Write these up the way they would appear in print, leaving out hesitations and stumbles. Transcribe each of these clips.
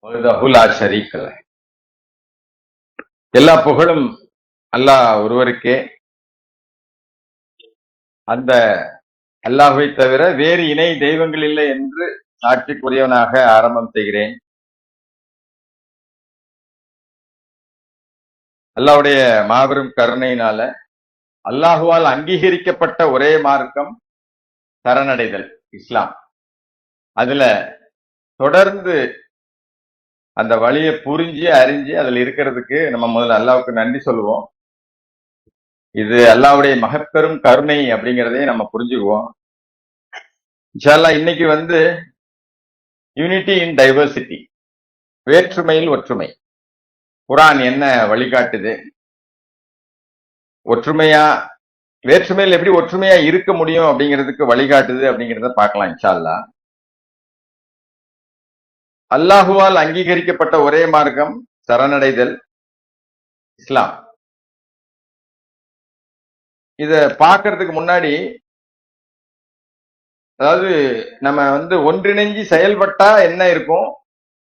வஹ்தஹு லா ஷரீக்க லஹ். எல்லா புகழும் அல்லாஹ் ஒருவருக்கே. அந்த அல்லாஹ்வை தவிர வேறு இணை தெய்வங்கள் இல்லை என்று சாட்சிக்குரியவனாக ஆரம்பம் செய்கிறேன். அல்லாஹ்வுடைய மாபெரும் கருணையினால அல்லாஹுவால் அங்கீகரிக்கப்பட்ட ஒரே மார்க்கம் சரணடைதல், இஸ்லாம். அதுல தொடர்ந்து அந்த வழியை புரிஞ்சு அறிஞ்சு அதுல இருக்கிறதுக்கு நம்ம முதல்ல அல்லாஹ்வுக்கு நன்றி சொல்லுவோம். இது அல்லாஹ்வுடைய மகப்பெரும் கருணை அப்படிங்கிறதையும் நம்ம புரிஞ்சுக்குவோம். இன்ஷா அல்லாஹ் இன்னைக்கு யூனிட்டி இன் டைவர்சிட்டி, வேற்றுமையில் ஒற்றுமை. குர்ஆன் என்ன வழிகாட்டுது? ஒற்றுமையா வேற்றுமையில் எப்படி ஒற்றுமையா இருக்க முடியும் அப்படிங்கிறதுக்கு வழிகாட்டுது அப்படிங்கிறத பார்க்கலாம் இன்ஷா அல்லாஹ். அல்லாஹுவால் அங்கீகரிக்கப்பட்ட ஒரே மார்க்கம் சரணடைதல், இஸ்லாம். இத பார்க்கறதுக்கு முன்னாடி, அதாவது நம்ம ஒன்றிணைஞ்சு செயல்பட்டா என்ன இருக்கும்,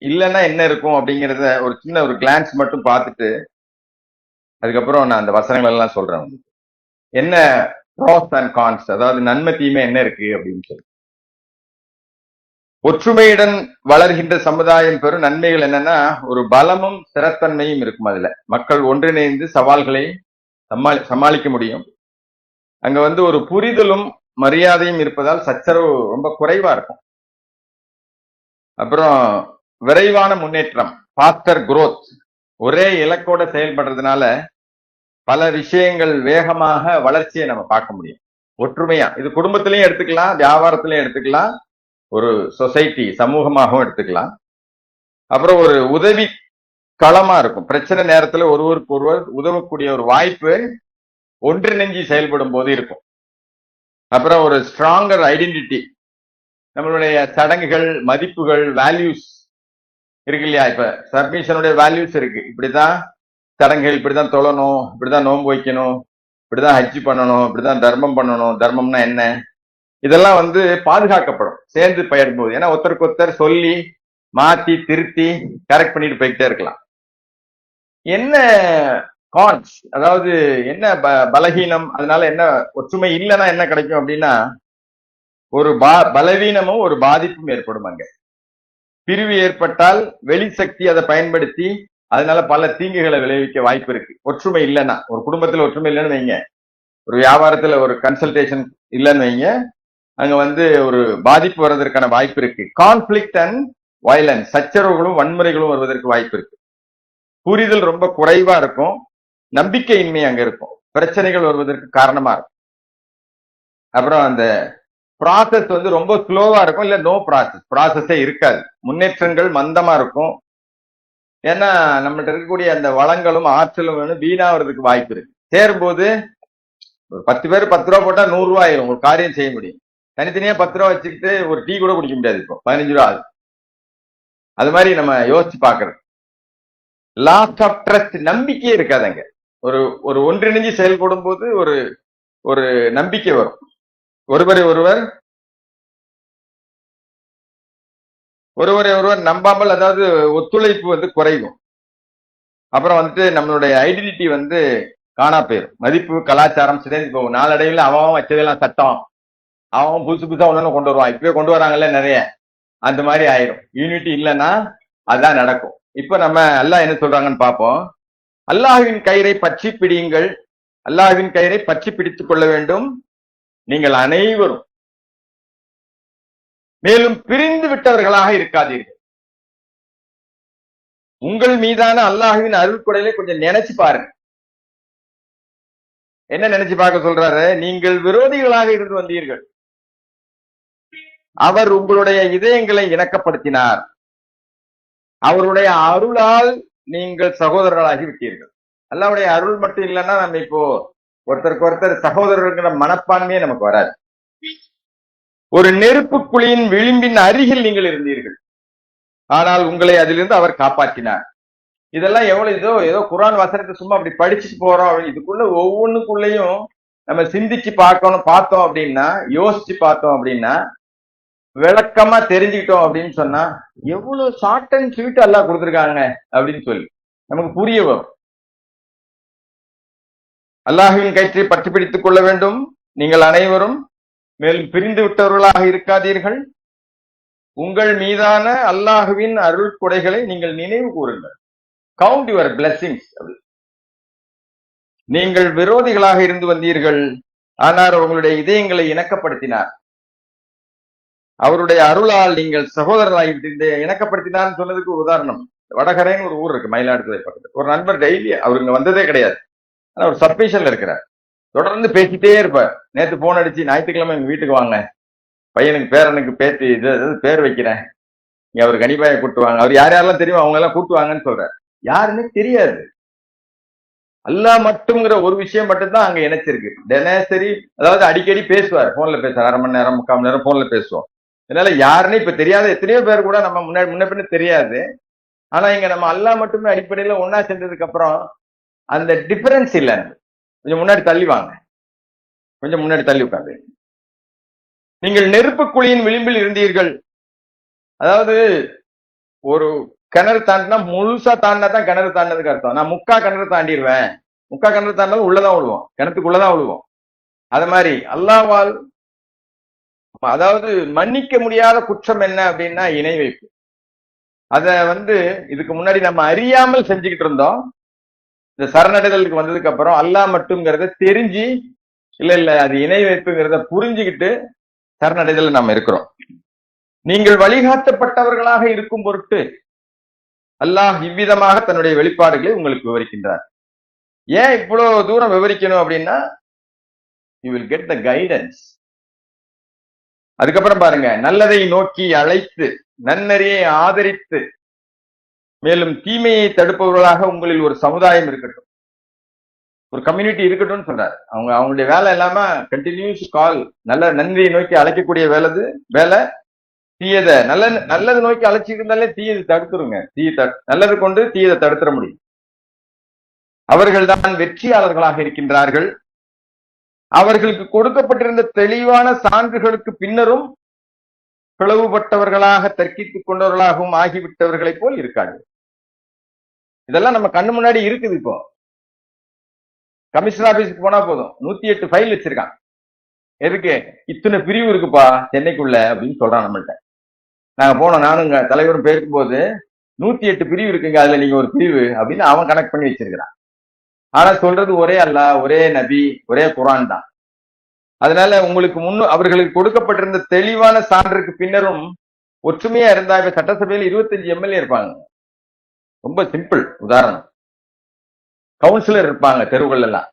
இல்லைன்னா என்ன இருக்கும் அப்படிங்கிறத ஒரு சின்ன ஒரு கிளான்ஸ் மட்டும் பார்த்துட்டு அதுக்கப்புறம் நான் அந்த வசனங்கள் எல்லாம் சொல்றேன். என்ன ப்ரோஸ் அண்ட் கான்ஸ், அதாவது நன்மை தீமை என்ன இருக்கு அப்படின்னு சொல்லி. ஒற்றுமையுடன் வளர்கின்ற சமுதாயம் பெறும் நன்மைகள் என்னன்னா, ஒரு பலமும் ஸ்திரத்தன்மையும் இருக்கும். அதுல மக்கள் ஒன்றிணைந்து சவால்களை சமாளிக்க முடியும். அங்க ஒரு புரிதலும் மரியாதையும் இருப்பதால் சச்சரவு ரொம்ப குறைவா இருக்கும். அப்புறம் விரைவான முன்னேற்றம், ஃபாஸ்டர் growth. ஒரே இலக்கோட செயல்படுறதுனால பல விஷயங்கள் வேகமாக வளர்ச்சியை நம்ம பார்க்க முடியும் ஒற்றுமையா. இது குடும்பத்திலையும் எடுத்துக்கலாம், வியாபாரத்திலையும் எடுத்துக்கலாம், ஒரு சொசைட்டி சமூகமாகவும் எடுத்துக்கலாம். அப்புறம் ஒரு உதவி களமா இருக்கும். பிரச்சனை நேரத்துல ஒருவருக்கு ஒருவர் உதவக்கூடிய ஒரு வாய்ப்பு ஒன்றிணைஞ்சி செயல்படும் போது இருக்கும். அப்புறம் ஒரு ஸ்ட்ராங்கர் ஐடென்டிட்டி, நம்மளுடைய சடங்குகள், மதிப்புகள், வேல்யூஸ் இருக்கு இல்லையா? இப்ப சப்மிஷனுடைய வேல்யூஸ் இருக்கு. இப்படிதான் சடங்குகள், இப்படிதான் தொழணும், இப்படிதான் நோன்பு வைக்கணும், இப்படிதான் ஹஜ்ஜி பண்ணணும், இப்படிதான் தர்மம் பண்ணணும். தர்மம்னா என்ன? இதெல்லாம் பாதுகாக்கப்படும் சேர்ந்து பயிடும்போது. ஏன்னா ஒருத்தருக்கு ஒருத்தர் சொல்லி மாத்தி திருத்தி கரெக்ட் பண்ணிட்டு போய்கிட்டே இருக்கலாம். என்ன கான்ஸ், அதாவது என்ன பலகீனம், அதனால என்ன ஒற்றுமை இல்லைன்னா என்ன கிடைக்கும் அப்படின்னா, ஒரு பலவீனமும் ஒரு பாதிப்பும் ஏற்படும். அங்க பிரிவு ஏற்பட்டால் வெளி சக்தி அதை பயன்படுத்தி அதனால பல தீங்குகளை விளைவிக்க வாய்ப்பு இருக்கு. ஒற்றுமை இல்லைன்னா, ஒரு குடும்பத்துல ஒற்றுமை இல்லைன்னு வைங்க, ஒரு வியாபாரத்துல ஒரு கன்சல்டேஷன் இல்லைன்னு வைங்க, அங்க ஒரு பாதிப்பு வர்றதற்கான வாய்ப்பு இருக்கு. கான்ஃபிளிக்ட் அண்ட் வயலன்ஸ், சச்சரவுகளும் வன்முறைகளும் வருவதற்கு வாய்ப்பு இருக்கு. புரிதல் ரொம்ப குறைவா இருக்கும், நம்பிக்கையின்மை அங்க இருக்கும், பிரச்சனைகள் வருவதற்கு காரணமா இருக்கும். அப்புறம் அந்த ப்ராசஸ் ரொம்ப ஸ்லோவா இருக்கும், இல்ல நோ ப்ராசஸே இருக்காது. முன்னேற்றங்கள் மந்தமா இருக்கும். ஏன்னா நம்மகிட்ட இருக்கக்கூடிய அந்த வளங்களும் ஆற்றலும் வீணாகிறதுக்கு வாய்ப்பு இருக்கு. சேரும்போது ஒரு 10 பேர் 10 ரூபா போட்டா 100 ரூபாய் ஆயிரும், ஒரு காரியம் செய்ய முடியும். தனித்தனியா 10 ரூபா வச்சுக்கிட்டு ஒரு டீ கூட குடிக்க முடியாது. இப்போ 15 ரூபா ஆகுது. அது மாதிரி நம்ம யோசிச்சு பாக்குறது. லாஸ் ஆஃப் ட்ரஸ்ட், நம்பிக்கையே இருக்காதுங்க. ஒரு ஒன்றிணைஞ்சு செயல்படும் போது ஒரு ஒரு நம்பிக்கை வரும். ஒருவரை ஒருவர் நம்பாமல், அதாவது ஒத்துழைப்பு குறையும். அப்புறம் நம்மளுடைய ஐடென்டிட்டி காணா போயிடும். மதிப்பு கலாச்சாரம் சிதைந்து போகும். நாளடைவில் அவன் வச்சதெல்லாம் சட்டம், அவன் புதுசு புதுசா ஒண்ணு கொண்டு வருவான். இப்பவே கொண்டு வராங்கல்ல நிறைய, அந்த மாதிரி ஆயிரும். யூனிட்டி இல்லைன்னா அதான் நடக்கும். இப்ப நம்ம அல்லாஹ் என்ன சொல்றாங்கன்னு பார்ப்போம். அல்லாஹ்வின் கயிறை பற்றி பிடியுங்கள், அல்லாஹ்வின் கயிறை பற்றி பிடித்துக் கொள்ள வேண்டும் நீங்கள் அனைவரும், மேலும் பிரிந்து விட்டவர்களாக இருக்காதீர்கள். உங்கள் மீதான அல்லாஹ்வின் அருள் கொடைகளை கொஞ்சம் நினைச்சு பாருங்க. என்ன நினைச்சு பார்க்க சொல்றாரு? நீங்கள் விரோதிகளாக இருந்து வந்தீர்கள், அவர் உங்களுடைய இதயங்களை இணக்கப்படுத்தினார், அவருடைய அருளால் நீங்கள் சகோதரர்களாகி விட்டீர்கள். அல்லாஹ்வுடைய அருள் மட்டும் இல்லைன்னா நம்ம இப்போ ஒருத்தருக்கு ஒருத்தர் சகோதரர்கள்ங்கிற மனப்பான்மையே நமக்கு வராது. ஒரு நெருப்பு குழியின் விளிம்பின் அருகில் நீங்கள் இருந்தீர்கள், ஆனால் உங்களை அதிலிருந்து அவர் காப்பாற்றினார். இதெல்லாம் எவ்வளவு ஏதோ குர்ஆன் வசனத்தை சும்மா அப்படி படிச்சுட்டு போறோம். இதுக்குள்ள ஒவ்வொன்றுக்குள்ளேயும் நம்ம சிந்திச்சு பார்த்தோம் அப்படின்னா, யோசிச்சு பார்த்தோம் அப்படின்னா, விளக்கமா தெரிஞ்சுக்கிட்டோம் அப்படின்னு சொன்னா எவ்வளவு ஷார்ட் அண்ட் ஸ்வீட் எல்லாம் கொடுத்துருக்காங்க அப்படின்னு சொல்லி நமக்கு புரிய வரும். அல்லாஹ்வின் கயிற்றை பற்றி பிடித்துக் கொள்ள வேண்டும் நீங்கள் அனைவரும், மேலும் பிரிந்து விட்டவர்களாக இருக்காதீர்கள். உங்கள் மீதான அல்லாஹ்வின் அருள் கொடைகளை நீங்கள் நினைவு கூறுங்கள். Count your blessings. நீங்கள் விரோதிகளாக இருந்து வந்தீர்கள், ஆனால் உங்களுடைய இதயங்களை இணக்கப்படுத்தினார். அவருடைய அருளால் நீங்கள் சகோதரராகிவிட்டு இணக்கப்படுத்தினார்னு சொன்னதுக்கு ஒரு உதாரணம், வடகரைன்னு ஒரு ஊர் இருக்கு மயிலாடுதுறை பக்கத்துல. ஒரு நண்பர் டெய்லி அவருங்க வந்ததே கிடையாது, ஆனா ஒரு சப்மிஷன்ல இருக்கிறார், தொடர்ந்து பேசிட்டே இருப்பார். நேத்து போன் அடிச்சு ஞாயிற்றுக்கிழமை எங்க வீட்டுக்கு வாங்க, பையனுக்கு பேரனுக்கு பேத்தி இது பேர் வைக்கிறேன், நீங்க அவர் கனிபாயை கூட்டுவாங்க, அவர் யார் யாரெல்லாம் தெரியும் அவங்க எல்லாம் கூட்டுவாங்கன்னு சொல்றாரு. யாருன்னு தெரியாது, அல்லாஹ் மட்டும்ங்கிற ஒரு விஷயம் மட்டும்தான் அங்க இணைச்சிருக்கு. தினசரி அதாவது அடிக்கடி பேசுவார், போன்ல பேசுவார், அரை மணி நேரம் 3/4 மணி நேரம் போன்ல பேசுவோம். அதனால யாருன்னு இப்ப தெரியாத எத்தனையோ பேர் கூட நம்ம முன்ன பின்ன தெரியாது. ஆனா இங்க நம்ம அல்லாஹ் மட்டுமே அடிப்படையில ஒன்னா சென்றதுக்கு அப்புறம் அந்த டிஃபரன்ஸ் இல்ல. கொஞ்சம் முன்னாடி தள்ளி வாங்க, கொஞ்சம் முன்னாடி தள்ளி உட்காந்து. நீங்கள் நெருப்பு குழியின் விளிம்பில் இருந்தீர்கள். அதாவது ஒரு கிணறு தாண்டினா முழுசா தாண்டினா தான் கிணறு தாண்டினதுக்கு அர்த்தம். நான் முக்கா கிணறு தாண்டிடுவேன், முக்கா கிணறு தாண்டினாலும் உள்ளதான் விழுவோம், கிணத்துக்குள்ளதான் விழுவோம். அது மாதிரி அல்லாஹ்வால் அதாவது மன்னிக்க முடியாத குற்றம் என்ன அப்படின்னா இணை வைப்பு. அத இதுக்கு முன்னாடி நம்ம அறியாமல் செஞ்சுக்கிட்டு இருந்தோம். இந்த சரணடைதலுக்கு வந்ததுக்கு அப்புறம் அல்லாஹ் மட்டும்ங்கிறத தெரிஞ்சு இல்ல அது இணை வைப்புங்கிறத புரிஞ்சுக்கிட்டு சரணடைதல் நம்ம இருக்கிறோம். நீங்கள் வழிகாட்டப்பட்டவர்களாக இருக்கும் பொருட்டு அல்லாஹ் இவ்விதமாக தன்னுடைய வெளிப்பாடுகளை உங்களுக்கு விவரிக்கின்றார். ஏன் இவ்வளவு தூரம் விவரிக்கணும் அப்படின்னா you will get the guidance. அதுக்கப்புறம் பாருங்க, நல்லதை நோக்கி அழைத்து நன்னறியை ஆதரித்து மேலும் தீமையை தடுப்பவர்களாக உங்களில் ஒரு சமுதாயம் இருக்கட்டும், ஒரு கம்யூனிட்டி இருக்கட்டும் சொல்றாரு. அவங்களுடைய வேலை இல்லாம கண்டினியூஸ் கால், நல்ல நன்றியை நோக்கி அழைக்கக்கூடிய வேலை. தீயதை நல்லது நோக்கி அழைச்சிட்டு இருந்தாலே தீயது தடுத்துருங்க. நல்லது கொண்டு தீயதை தடுத்துட முடியும். அவர்கள் தான் வெற்றியாளர்களாக இருக்கின்றார்கள். அவர்களுக்கு கொடுக்கப்பட்டிருந்த தெளிவான சான்றுகளுக்கு பின்னரும் பிளவுபட்டவர்களாக தர்க்கித்துக் கொண்டவர்களாகவும் ஆகிவிட்டவர்களை போல் இருக்காது. இதெல்லாம் நம்ம கண்ணு முன்னாடி இருக்குது. இப்போ கமிஷனர் ஆபீஸ்க்கு போனா போதும், 108 ஃபைல் வச்சிருக்கான். எதுக்கு இத்தனை பிரிவு இருக்குப்பா சென்னைக்குள்ள அப்படின்னு சொல்றான் நம்மள்ட்ட. நாங்க போனோம், நானும் தலைவரும் பேருக்கும் போது 108 பிரிவு இருக்குங்க, அதுல நீங்க ஒரு பிரிவு அப்படின்னு அவன் கனெக்ட் பண்ணி வச்சிருக்கிறான். ஆனா சொல்றது ஒரே அல்லாஹ், ஒரே நபி, ஒரே குர்ஆன் தான். அதனால உங்களுக்கு அவர்களுக்கு கொடுக்கப்பட்டிருந்த தெளிவான சான்றுக்கு பின்னரும் ஒற்றுமையா இருந்தா இப்ப சட்டசபையில் 25 எம்எல்ஏ இருப்பாங்க. ரொம்ப சிம்பிள் உதாரணம், கவுன்சிலர் இருப்பாங்க தெருவுகள் எல்லாம்.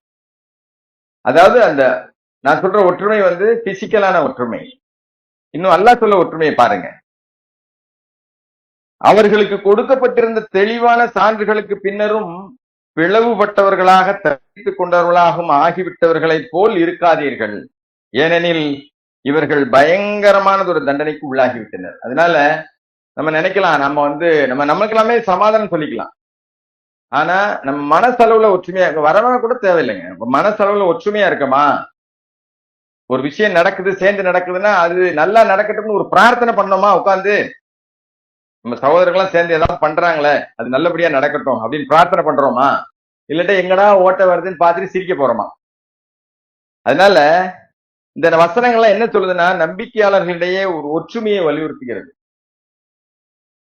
அதாவது அந்த நான் சொல்ற ஒற்றுமை பிசிக்கலான ஒற்றுமை. இன்னும் அல்லாஹ் சொல்ல ஒற்றுமையை பாருங்க. அவர்களுக்கு கொடுக்கப்பட்டிருந்த தெளிவான சான்றுகளுக்கு பின்னரும் பிளவுபட்டவர்களாக தப்பித்துக் கொண்டவர்களாகவும் ஆகிவிட்டவர்களை போல் இருக்காதீர்கள், ஏனெனில் இவர்கள் பயங்கரமானது ஒரு தண்டனைக்கு உள்ளாகிவிட்டனர். அதனால நம்ம நினைக்கலாம் நம்ம நமக்கெல்லாமே சமாதானம் சொல்லிக்கலாம். ஆனா நம்ம மனசளவுல ஒற்றுமையா வரவன கூட தேவையில்லைங்க. மனசளவுல ஒற்றுமையா இருக்கமா, ஒரு விஷயம் நடக்குது சேர்ந்து நடக்குதுன்னா அது நல்லா நடக்கட்டும்னு ஒரு பிரார்த்தனை பண்ணோமா, உட்காந்து நம்ம சகோதரர்கள்லாம் சேர்ந்து ஏதாவது பண்றாங்களே அது நல்லபடியா நடக்கட்டும் அப்படின்னு பிரார்த்தனை பண்றோமா, இல்லட்டா எங்கடா ஓட்ட வருதுன்னு பார்த்துட்டு சிரிக்க போறோமா? அதனால இந்த வசனங்கள்லாம் என்ன சொல்லுதுன்னா நம்பிக்கையாளர்களிடையே ஒரு ஒற்றுமையை வலியுறுத்துகிறது.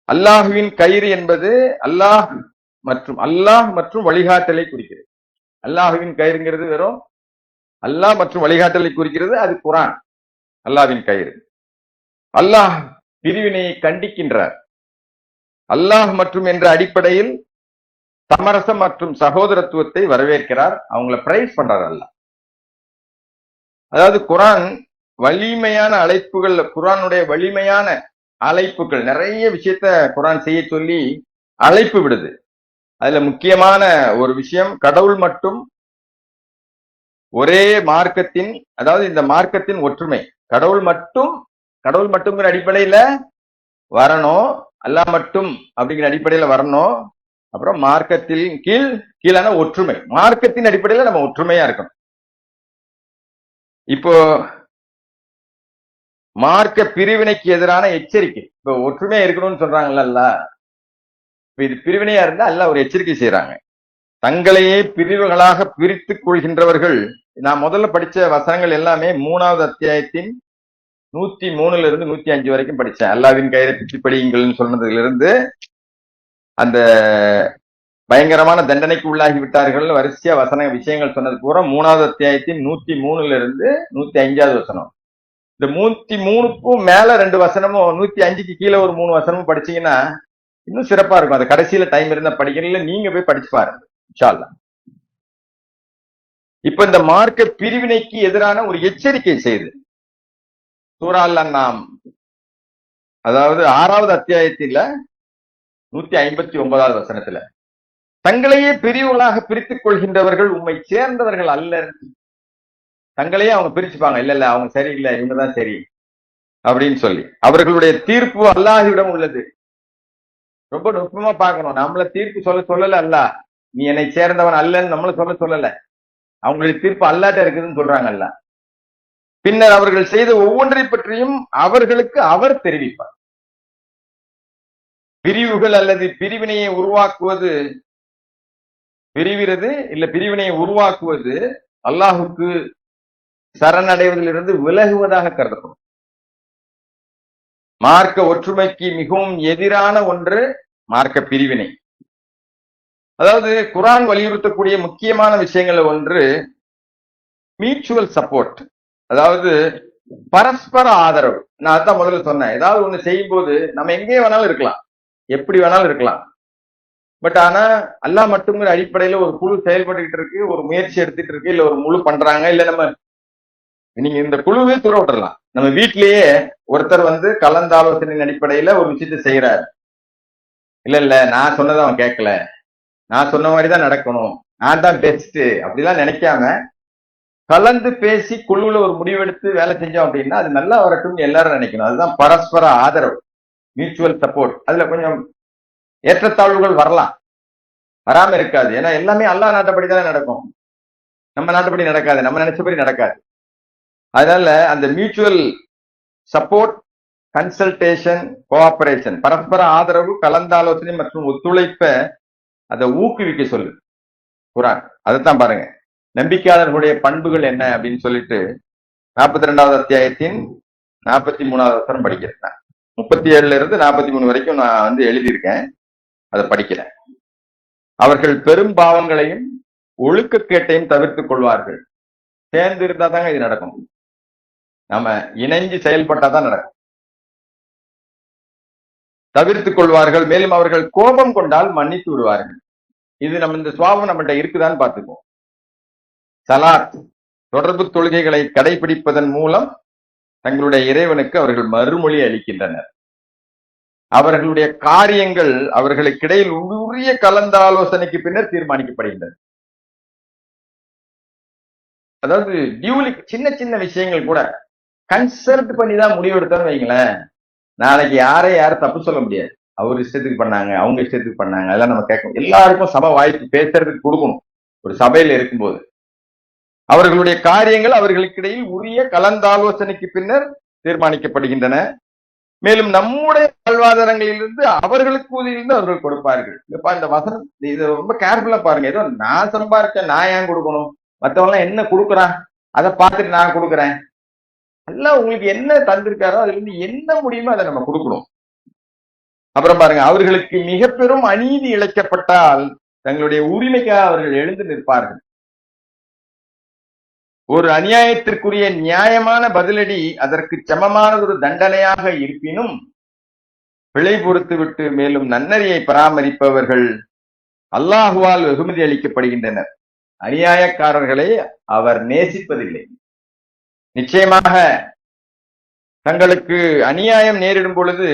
அல்லாஹுவின் கயிறு என்பது அல்லாஹ் மற்றும் வழிகாட்டலை குறிக்கிறது. அல்லாஹுவின் கயிறுங்கிறது வெறும் அல்லாஹ் மற்றும் வழிகாட்டலை குறிக்கிறது, அது குர்ஆன். அல்லாஹ்வின் கயிறு. அல்லாஹ் பிரிவினையை கண்டிக்கின்றார். அல்லாஹ் மற்றும் என்ற அடிப்படையில் சமரசம் மற்றும் சகோதரத்துவத்தை வரவேற்கிறார், அவங்கள பிரைஸ் பண்றார் அல்லாஹ். அதாவது குர்ஆன் வலிமையான அழைப்புகள், குர்ஆனுடைய வலிமையான அழைப்புகள், நிறைய விஷயத்த குர்ஆன் செய்ய சொல்லி அழைப்பு விடுது. அதுல முக்கியமான ஒரு விஷயம் கடவுள் மட்டும் ஒரே மார்க்கத்தின், அதாவது இந்த மார்க்கத்தின் ஒற்றுமை. கடவுள் மட்டும்ங்கிற அடிப்படையில வரணும், அல்லாஹ் மட்டும் அப்படிங்கிற அடிப்படையில வரணும். அப்புறம் மார்க்கத்தில் கீழான ஒற்றுமை, மார்க்கத்தின் அடிப்படையில நம்ம ஒற்றுமையா இருக்கணும். இப்போ மார்க்க பிரிவினைக்கு எதிரான எச்சரிக்கை. இப்ப ஒற்றுமையா இருக்கணும்னு சொல்றாங்கல்ல, இது பிரிவினையா இருந்தா அல்ல ஒரு எச்சரிக்கை செய்யறாங்க. தங்களையே பிரிவுகளாக பிரித்துக் கொள்கின்றவர்கள், நான் முதல்ல படிச்ச வசனங்கள் எல்லாமே 3வது அத்தியாயத்தின் 103 இருந்து 105 வரைக்கும் படிச்சேன். அல்லாவின் கயிறை பிச்சு படியுங்கள்னு சொன்னதுல இருந்து அந்த பயங்கரமான தண்டனைக்கு உள்ளாகி விட்டார்கள் வரிசையா வசன விஷயங்கள் சொன்னது பூரா 3வது அத்தியாயத்தின் 103 இருந்து 105வது வசனம். இந்த 103க்கும் மேல 2 வசனமும் 105க்கு கீழே ஒரு 3 வசனமும் படிச்சீங்கன்னா இன்னும் சிறப்பா இருக்கும். அது கடைசியில டைம் இருந்தா படிக்கிறீங்களா, நீங்க போய் படிச்சு பாருங்க இன்ஷா அல்லாஹ். இப்ப இந்த மார்க்க பிரிவினைக்கு எதிரான ஒரு எச்சரிக்கை செய்து சூரா அல்-அன்ஆம், அதாவது 6வது அத்தியாயத்தில 159வது வசனத்துல, தங்களையே பிரிவுகளாக பிரித்துக் கொள்கின்றவர்கள் உம்மை சேர்ந்தவர்கள் அல்ல. தங்களையே அவங்க பிரிச்சுப்பாங்க, இல்ல இல்ல அவங்க சரியில்லை, இவங்கதான் சரி அப்படின்னு சொல்லி. அவர்களுடைய தீர்ப்பு அல்லாஹ்விடம் உள்ளது. ரொம்ப நுட்பமா பார்க்கணும். நம்மள தீர்ப்பு சொல்லல அல்லாஹ், நீ என்னை சேர்ந்தவன் அல்லன்னு நம்மள சொல்லல. அவங்களுடைய தீர்ப்பு அல்லாஹ்ட்ட இருக்குதுன்னு சொல்றாங்க அல்லாஹ். பின்னர் அவர்கள் செய்த ஒவ்வொன்றை பற்றியும் அவர்களுக்கு அவர் தெரிவிப்பார். பிரிவுகள் அல்லது பிரிவினையை உருவாக்குவது, பிரிவிறது இல்ல பிரிவினையை உருவாக்குவது அல்லாஹுக்கு சரணடைவதிலிருந்து விலகுவதாக கருதப்படும். மார்க்க ஒற்றுமைக்கு மிகவும் எதிரான ஒன்று மார்க்க பிரிவினை. அதாவது குர்ஆன் வலியுறுத்தக்கூடிய முக்கியமான விஷயங்கள் ஒன்று மியூச்சுவல் சப்போர்ட், அதாவது பரஸ்பர ஆதரவு. நான் அதான் முதல்ல சொன்னேன், ஏதாவது ஒண்ணு செய்யும் போது நம்ம எங்கே வேணாலும் இருக்கலாம், எப்படி வேணாலும் இருக்கலாம். பட் ஆனா அல்லாஹ் மட்டுங்கிற அடிப்படையில ஒரு குழு செயல்பட்டுக்கிட்டு இருக்கு, ஒரு முயற்சி எடுத்துட்டு இருக்கு, இல்ல ஒரு முழு பண்றாங்க, இல்ல நம்ம நீங்க இந்த குழுவே தூர விட்டுறலாம். நம்ம வீட்டிலேயே ஒருத்தர் கலந்த ஆலோசனையின் அடிப்படையில ஒரு விஷயத்தை செய்யறாரு. இல்ல நான் சொன்னதை அவன் கேட்கல, நான் சொன்ன மாதிரிதான் நடக்கணும், நான் தான் பெஸ்ட் அப்படிலாம் நினைக்காம கலந்து பேசி குழுவுல ஒரு முடிவெடுத்து வேலை செஞ்சோம் அப்படின்னா அது நல்லா வரட்டும்னு எல்லாரும் நினைக்கணும். அதுதான் பரஸ்பர ஆதரவு, மியூச்சுவல் சப்போர்ட். அதுல கொஞ்சம் ஏற்றத்தாழ்வுகள் வரலாம், வராம இருக்காது. ஏன்னா எல்லாமே அல்லாஹ் நாட்டப்படி தானே நடக்கும், நம்ம நாட்டுப்படி நடக்காது, நம்ம நினைச்சபடி நடக்காது. அதனால அந்த மியூச்சுவல் சப்போர்ட், கன்சல்டேஷன், கோஆபரேஷன், பரஸ்பர ஆதரவு, கலந்தாலோசனை மற்றும் ஒத்துழைப்பை அதை ஊக்குவிக்க சொல்லு குர்ஆன். அதைத்தான் பாருங்க, நம்பிக்கையாளர்களுடைய பண்புகள் என்ன அப்படின்னு சொல்லிட்டு 42வது அத்தியாயத்தின் 43வது வசனம் படிக்கிறேன். 37 இருந்து 43 வரைக்கும் நான் எழுதியிருக்கேன், அதை படிக்கிறேன். அவர்கள் பெரும் பாவங்களையும் ஒழுக்கக்கேட்டையும் தவிர்த்துக் கொள்வார்கள். சேர்ந்து இருந்தா தாங்க இது நடக்கும், நம்ம இணைஞ்சு செயல்பட்டாதான் நடக்கும். தவிர்த்துக் கொள்வார்கள். மேலும் அவர்கள் கோபம் கொண்டால் மன்னித்து விடுவார்கள். இது நம்ம இந்த சுவாபம் நம்மள்ட்ட இருக்குதான்னு பார்த்துக்குவோம். சலாத், தொடர்பு தொழுகைகளை கடைபிடிப்பதன் மூலம் தங்களுடைய இறைவனுக்கு அவர்கள் மறுமொழி அளிக்கின்றனர். அவர்களுடைய காரியங்கள் அவர்களுக்கிடையில் உரிய கலந்த ஆலோசனைக்கு பின்னர் தீர்மானிக்கப்படுகின்றன. அதாவது சின்ன சின்ன விஷயங்கள் கூட கன்சல்ட் பண்ணி தான் முடிவெடுத்தோம்னு வைங்களேன், நாளைக்கு யாரும் தப்பு சொல்ல முடியாது. அவர் இஷ்டத்துக்கு பண்ணாங்க, அவங்க இஷ்டத்துக்கு பண்ணாங்க, அதெல்லாம் நம்ம கேட்கணும். எல்லாருக்கும் சம வாய்ப்பு பேசுறதுக்கு கொடுக்கணும் ஒரு சபையில இருக்கும்போது. அவர்களுடைய காரியங்கள் அவர்களுக்கிடையில் உரிய கலந்தாலோசனைக்கு பின்னர் தீர்மானிக்கப்படுகின்றன. மேலும் நம்முடைய வாழ்வாதாரங்களிலிருந்து அவர்களுக்கு ஊதியிலிருந்து அவர்கள் கொடுப்பார்கள். இந்த வசனம் இது ரொம்ப கேர்ஃபுல்லா பாருங்க. ஏதோ நான் சம்பாதிச்சேன், நான் ஏன் கொடுக்கணும், மற்றவங்க எல்லாம் என்ன கொடுக்குறான் அதை பார்த்துட்டு நான் கொடுக்குறேன். எல்லாம் உங்களுக்கு என்ன தந்திருக்காரோ அதுல இருந்து என்ன முடியுமோ அதை நம்ம கொடுக்கணும். அப்புறம் பாருங்க, அவர்களுக்கு மிக பெரும் அநீதி இழைக்கப்பட்டால் தங்களுடைய உரிமைக்காக அவர்கள் எழுந்து நிற்பார்கள். ஒரு அநியாயத்திற்குரிய நியாயமான பதிலடி அதற்கு சமமான ஒரு தண்டனையாக இருப்பினும் பிழை பொறுத்து விட்டு மேலும் நன்னறியை பராமரிப்பவர்கள் அல்லாஹுவால் வெகுமதி அளிக்கப்படுகின்றனர். அநியாயக்காரர்களை அவர் நேசிப்பதில்லை. நிச்சயமாக தங்களுக்கு அநியாயம் நேரிடும் பொழுது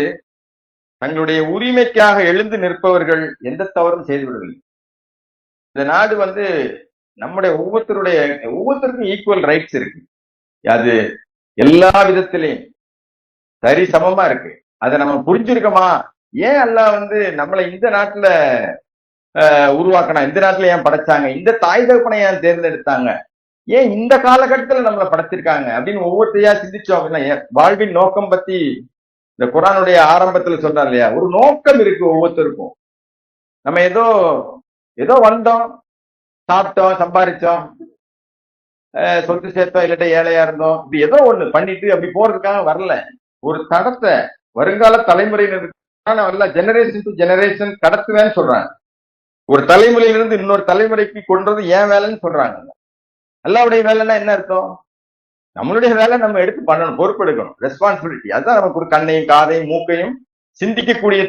தங்களுடைய உரிமைக்காக எழுந்து நிற்பவர்கள் எந்த தவறும் செய்துவிடவில்லை. இந்த நாடு நம்முடைய ஒவ்வொருத்தருக்கும் ஈக்குவல் ரைட்ஸ் இருக்கு. அது எல்லா விதத்திலையும் சரி சமமா இருக்கு. அதை நம்ம புரிஞ்சிருக்கோமா? ஏன் அல்லாஹ் நம்மளை இந்த நாட்டுல உருவாக்கணும், இந்த நாட்டுல ஏன் படைச்சாங்க, இந்த தாய் தகப்பனை ஏன் தேர்ந்தெடுத்தாங்க, ஏன் இந்த காலகட்டத்துல நம்மளை படைச்சிருக்காங்க அப்படின்னு ஒவ்வொருத்தையா சிந்திச்சோம் அப்படின்னா வாழ்வின் நோக்கம் பத்தி இந்த குரானுடைய ஆரம்பத்துல சொல்றாரு இல்லையா, ஒரு நோக்கம் இருக்கு ஒவ்வொருத்தருக்கும். நம்ம ஏதோ ஏதோ வந்தோம், சாப்பிட்டோம், சம்பாதிச்சோம், சொத்து சேர்த்தோம், இல்லாட்ட ஏழையா இருந்தோம், இப்படி ஏதோ ஒண்ணு பண்ணிட்டு அப்படி போறதுக்காக வரல. ஒரு தடத்தை வருங்கால தலைமுறையினருக்கு ஜெனரேஷன் டு ஜெனரேஷன் கடத்துவேன்னு சொல்றாங்க. ஒரு தலைமுறையிலிருந்து இன்னொரு தலைமுறைக்கு கொண்டது ஏன் வேலைன்னு சொல்றாங்க. அல்லாவுடைய வேலைன்னா என்ன அர்த்தம்? நம்மளுடைய வேலை நம்ம எடுத்து பண்ணணும், பொறுப்பெடுக்கணும், ரெஸ்பான்சிபிலிட்டி. அதுதான் நமக்கு ஒரு கண்ணையும் காதையும் மூக்கையும் சிந்திக்கக்கூடிய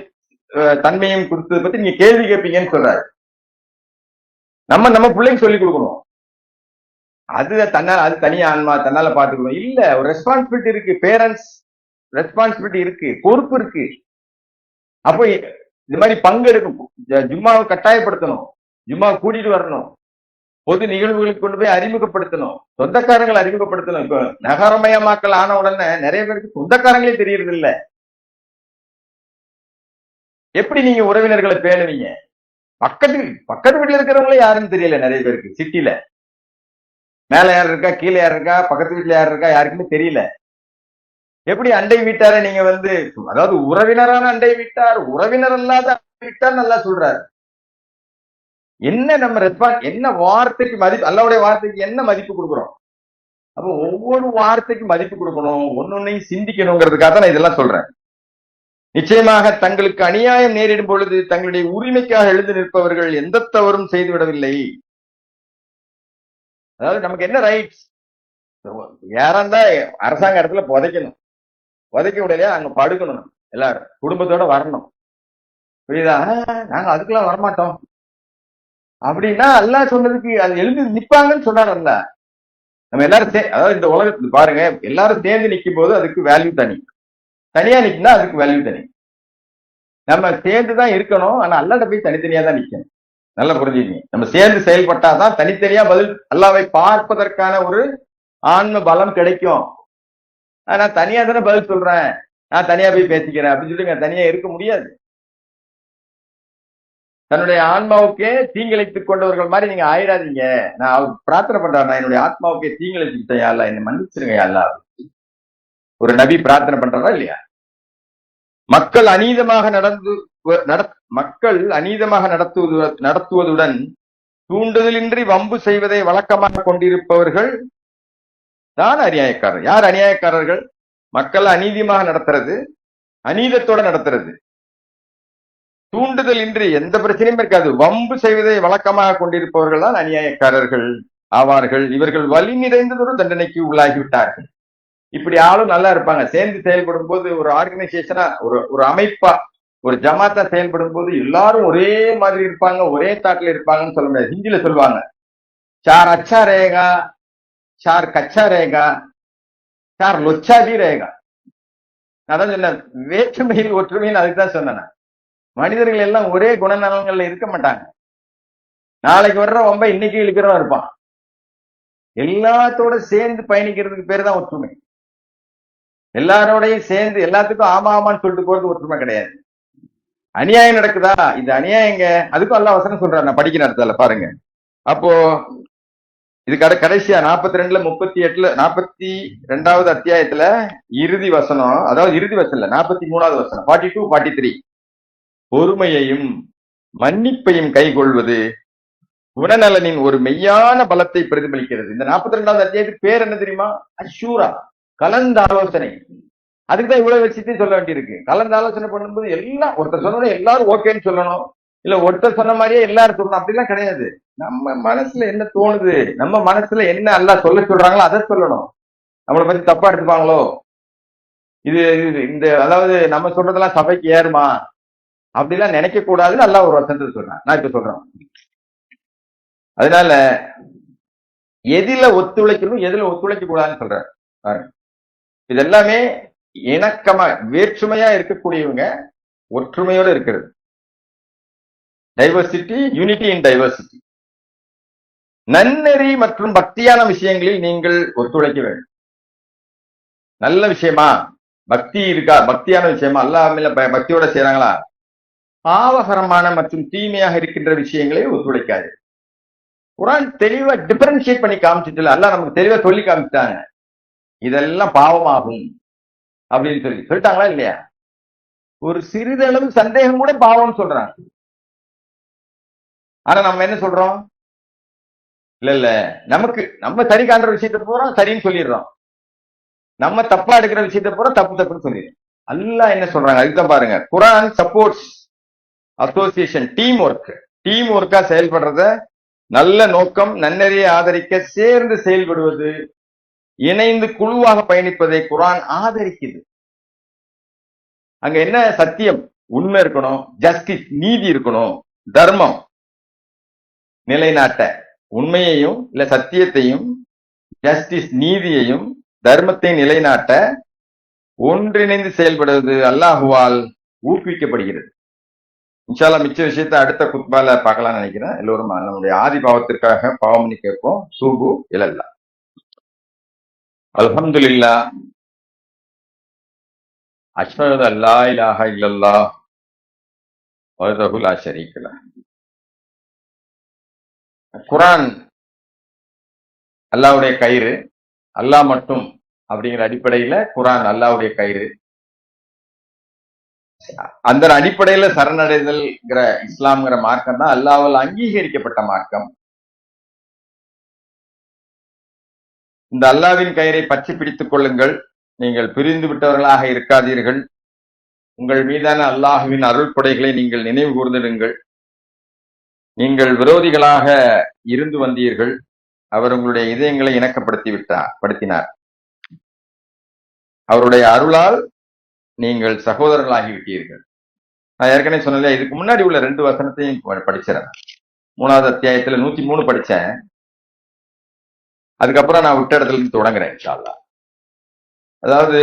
தன்மையும் கொடுத்ததை பத்தி நீங்க கேள்வி கேட்பீங்கன்னு சொல்றாரு. நம்ம பிள்ளைங்க சொல்லி கொடுக்கணும். அது தனி ஆன்மா தன்னால பாத்துக்கணும் இல்ல. ஒரு ரெஸ்பான்சிபிலிட்டி இருக்கு, பேரண்ட்ஸ் ரெஸ்பான்சிபிலிட்டி இருக்கு, பொறுப்பு இருக்கு. அப்போ இந்த மாதிரி பங்கெடுக்கும், ஜும்மாவை கட்டாயப்படுத்தணும், ஜும்மாவை கூட்டிட்டு வரணும், பொது நிகழ்வுகளுக்கு கொண்டு போய் அறிமுகப்படுத்தணும், சொந்தக்காரங்களை அறிமுகப்படுத்தணும். இப்போ நகரமயமாக்கல் ஆன உடனே நிறைய பேருக்கு சொந்தக்காரங்களே தெரியறது இல்ல. எப்படி நீங்க உறவினர்களை பேணுவீங்க? பக்கத்து வீட்டுல இருக்கிறவங்களே யாருன்னு தெரியல நிறைய பேருக்கு. சிட்டில மேல யார் இருக்கா, கீழே யார் இருக்கா, பக்கத்து வீட்டுல யார் இருக்கா, யாருக்குமே தெரியல. எப்படி அண்டை வீட்டார நீங்க அதாவது உறவினரான அண்டை வீட்டார், உறவினர் அல்லாத வீட்டார் நல்லா சொல்றாரு. என்ன நம்ம என்ன வார்த்தைக்கு மதிப்பு, அல்லாவுடைய வார்த்தைக்கு என்ன மதிப்பு கொடுக்குறோம்? அப்போ ஒவ்வொரு வார்த்தைக்கு மதிப்பு கொடுக்கணும், ஒன்னொன்னையும் சிந்திக்கணுங்கிறதுக்காக தான் நான் இதெல்லாம் சொல்றேன். நிச்சயமாக தங்களுக்கு அநியாயம் நேரிடும் பொழுது தங்களுடைய உரிமைக்காக எழுந்து நிற்பவர்கள் எந்த தவறும் செய்துவிடவில்லை. அதாவது நமக்கு என்ன ரைட்ஸ், யாராந்தா அரசாங்க இடத்துல புதைக்கணும், புதைக்க விடலையா அங்க படுக்கணும், எல்லாரும் குடும்பத்தோட வரணும், புரியுதா? நாங்க அதுக்கெல்லாம் வரமாட்டோம் அப்படின்னா அல்லாஹ் சொன்னதுக்கு அது எழுந்து நிப்பாங்கன்னு சொன்னார் அல்ல. நம்ம எல்லாரும் அதாவது இந்த உலகத்துல பாருங்க, எல்லாரும் சேர்ந்து நிற்கும் போது அதுக்கு வேல்யூ தனி, தனியா நிக்கணும்னா அதுக்கு வேல்யூ தனி. நம்ம சேர்ந்துதான் இருக்கணும், ஆனா அல்லாட்ட போய் தனித்தனியா தான் நிக்கணும். நல்லா புரிஞ்சுக்கங்க. நம்ம சேர்ந்து செயல்பட்டாதான் தனித்தனியா பதில் அல்லாவை பார்ப்பதற்கான ஒரு ஆன்ம பலம் கிடைக்கும். நான் தனியா தானே பதில் சொல்றேன், நான் தனியா போய் பேசிக்கிறேன் அப்படின்னு சொல்லிங்க தனியா இருக்க முடியாது. தன்னுடைய ஆன்மாவுக்கே தீங்கிழைத்துக் கொண்டவர்கள் மாதிரி நீங்க ஆயிடாதீங்க. நான் அவர் பிரார்த்தனை பண்றாரு, நான் என்னுடைய ஆத்மாவுக்கே தீங்கிழைச்சுக்கிட்டேன் யாழ்லா, என்னை மன்னிச்சிருங்க யாழ்லா. ஒரு நபி பிரார்த்தனை பண்றாரா இல்லையா? மக்கள் அநீதமாக நடத்துவதுடன் தூண்டுதலின்றி வம்பு செய்வதை வழக்கமாக கொண்டிருப்பவர்கள் தான் அநியாயக்காரர். யார் அநியாயக்காரர்கள்? மக்கள் அநீதியாக நடத்துறது, அநீதத்தோட நடத்துறது, தூண்டுதல் இன்றி எந்த பிரச்சனையும் இருக்காது, வம்பு செய்வதை வழக்கமாக கொண்டிருப்பவர்கள் தான் அநியாயக்காரர்கள் ஆவார்கள். இவர்கள் வலி நிறைந்ததொரு தண்டனைக்கு உள்ளாகிவிட்டார்கள். இப்படி ஆளும் நல்லா இருப்பாங்க, சேர்ந்து செயல்படும் போது ஒரு ஆர்கனைசேஷனா, ஒரு அமைப்பா, ஒரு ஜமாத்தா செயல்படும் போது எல்லாரும் ஒரே மாதிரி இருப்பாங்க, ஒரே தாட்டில் இருப்பாங்கன்னு சொல்ல முடியாது. ஹிந்தியில சொல்லுவாங்க, சார் அச்சா ரேகா, சார் கச்சா ரேகா, சார் லொச்சா பி ரேகா. அதான் சொன்ன வேற்றுமையில் ஒற்றுமையில், அதுக்குதான் சொன்னேன். மனிதர்கள் எல்லாம் ஒரே குணநலங்கள்ல இருக்க மாட்டாங்க. நாளைக்கு வர்ற ரொம்ப இன்னைக்கு இழுக்கிறவன் இருப்பான். எல்லாத்தோட சேர்ந்து பயணிக்கிறதுக்கு பேர் தான் ஒற்றுமை. எல்லாரோடையும் சேர்ந்து எல்லாத்துக்கும் ஆமா ஆமான்னு சொல்லிட்டு போறது ஒற்றுமை கிடையாது. அநியாயம் நடக்குதா, இது அநியாயங்க, அதுக்கும் எல்லாம் வசனம் சொல்றாரு, நான் படிக்கிற இடத்துல பாருங்க. அப்போ இது கடைசியா 42ல 38ல 42வது அத்தியாயத்துல இறுதி வசனம், அதாவது இறுதி வசனம் இல்ல, 43வது வசனம், 42, 43. பொறுமையையும் மன்னிப்பையும் கைகொள்வது குணநலனின் ஒரு மெய்யான பலத்தை பிரதிபலிக்கிறது. இந்த 42வது அத்தியாயத்துக்கு பேர் என்ன தெரியுமா? அஷூரா, கலந்த ஆலோசனை. அதுக்குதான் இவ்வளவு வச்சுட்டு சொல்ல வேண்டியிருக்கு. கலந்து ஆலோசனை பண்ணும்போது எல்லாம் ஒருத்தர் சொன்ன எல்லாரும் ஓகேன்னு சொல்லணும், இல்ல ஒருத்தர் சொன்ன மாதிரியே எல்லாரும் சொல்லணும் அப்படிலாம் கிடையாது. நம்ம மனசுல என்ன தோணுது, நம்ம மனசுல என்ன எல்லாம் சொல்றாங்களோ அதை சொல்லணும். நம்மளை பத்தி தப்பா எடுத்துப்பாங்களோ, இது இந்த அதாவது நம்ம சொல்றதெல்லாம் சபைக்கு ஏறுமா அப்படிலாம் நினைக்க கூடாதுன்னு நல்லா ஒரு வசனத்தை சொல்றேன். நான் இப்ப சொல்றேன். அதனால எதில ஒத்துழைக்கணும், எதுல ஒத்துழைக்க கூடாதுன்னு சொல்றேன். இது எல்லாமே இணக்கமா வேற்றுமையா இருக்கக்கூடியவங்க ஒற்றுமையோடு இருக்கிறது. Diversity, unity in diversity. நன்னெறி மற்றும் பக்தியான விஷயங்களில் நீங்கள் ஒத்துழைக்க வேண்டும். நல்ல விஷயமா, பக்தி இருக்கா, பக்தியான விஷயமா, அல்லாஹ் பக்தியோட செய்யறாங்களா? பாவகரமான மற்றும் தீமையாக இருக்கின்ற விஷயங்களை ஒத்துழைக்காது. குரான் தெளிவா டிஃபரன்ஷியேட் பண்ணி காமிச்சிட்டு அல்லாஹ் நமக்கு தெளிவா சொல்லி காமிச்சிட்டாங்க, இதெல்லாம் பாவமாகும் அப்படின்னு சொல்லிட்டாங்களா இல்லையா? ஒரு சிறிதளவு சந்தேகம் கூட பாவம் சொல்றாங்க. ஆனா நம்ம என்ன சொல்றோம்? இல்ல நமக்கு நம்ம சரி காண்ற விஷயத்தை பூரா சரின்னு சொல்லிடுறோம், நம்ம தப்பா எடுக்கிற விஷயத்தை பூரா தப்புன்னு சொல்லிடுறோம். அல்லாஹ் என்ன சொல்றாங்க அதுதான் பாருங்க. குரான் சப்போர்ட்ஸ் அசோசியேஷன், டீம் ஒர்க்கா செயல்படுறத, நல்ல நோக்கம், நன்னெறியை ஆதரிக்க சேர்ந்து செயல்படுவது, இணைந்து குழுவாக பயணிப்பதை குரான் ஆதரிக்குது. அங்க என்ன சத்தியம், உண்மை இருக்கணும், ஜஸ்டிஸ் நீதி இருக்கணும், தர்மம் நிலைநாட்ட, உண்மையையும் இல்ல சத்தியத்தையும், ஜஸ்டிஸ் நீதியையும், தர்மத்தை நிலைநாட்ட ஒன்றிணைந்து செயல்படுவது அல்லாஹுவால் ஊக்குவிக்கப்படுகிறது. இன்ஷா அல்லாஹ் மிச்ச விஷயத்தை அடுத்த குத்பால பார்க்கலாம்னு நினைக்கிறேன். எல்லோரும் நம்முடைய ஆதி பாவத்திற்காக பாவம் பண்ணி கேட்போம். சூபு இலல்லா. அல்ஹம்துலில்லாஹ், அஷ்ஹது அல்லா இலாஹ இல்லல்லாஹ் வஹ்தஹு லா ஷரீக லஹ். குரான் அல்லாஹ்வுடைய கயிறு, அல்லாஹ் மட்டும் அப்படிங்கிற அடிப்படையில குரான் அல்லாஹ்வுடைய கயிறு. அந்த அடிப்படையில சரணடைதல்ங்கிற இஸ்லாம்ங்கிற மார்க்கம் தான் அல்லாஹ்வால் அங்கீகரிக்கப்பட்ட மார்க்கம். இந்த அல்லாஹ்வின் கயிறை பற்றி பிடித்துக் கொள்ளுங்கள், நீங்கள் பிரிந்து விட்டவர்களாக இருக்காதீர்கள், உங்கள் மீதான அல்லாஹ்வின் அருள் கொடைகளை நீங்கள் நினைவு கூர்ந்திடுங்கள். நீங்கள் விரோதிகளாக இருந்து வந்தீர்கள், அவர் உங்களுடைய இதயங்களை படுத்தினார். அவருடைய அருளால் நீங்கள் சகோதரர்களாகிவிட்டீர்கள். நான் ஏற்கனவே சொன்னேன், இதுக்கு முன்னாடி உள்ள 2 வசனத்தையும் படிச்சிடறேன். 3வது அத்தியாயத்துல 103 படிச்சேன். அதுக்கப்புறம் நான் விட்ட இடத்துல இருந்து தொடங்குறேன் இன்ஷா அல்லாஹ். அதாவது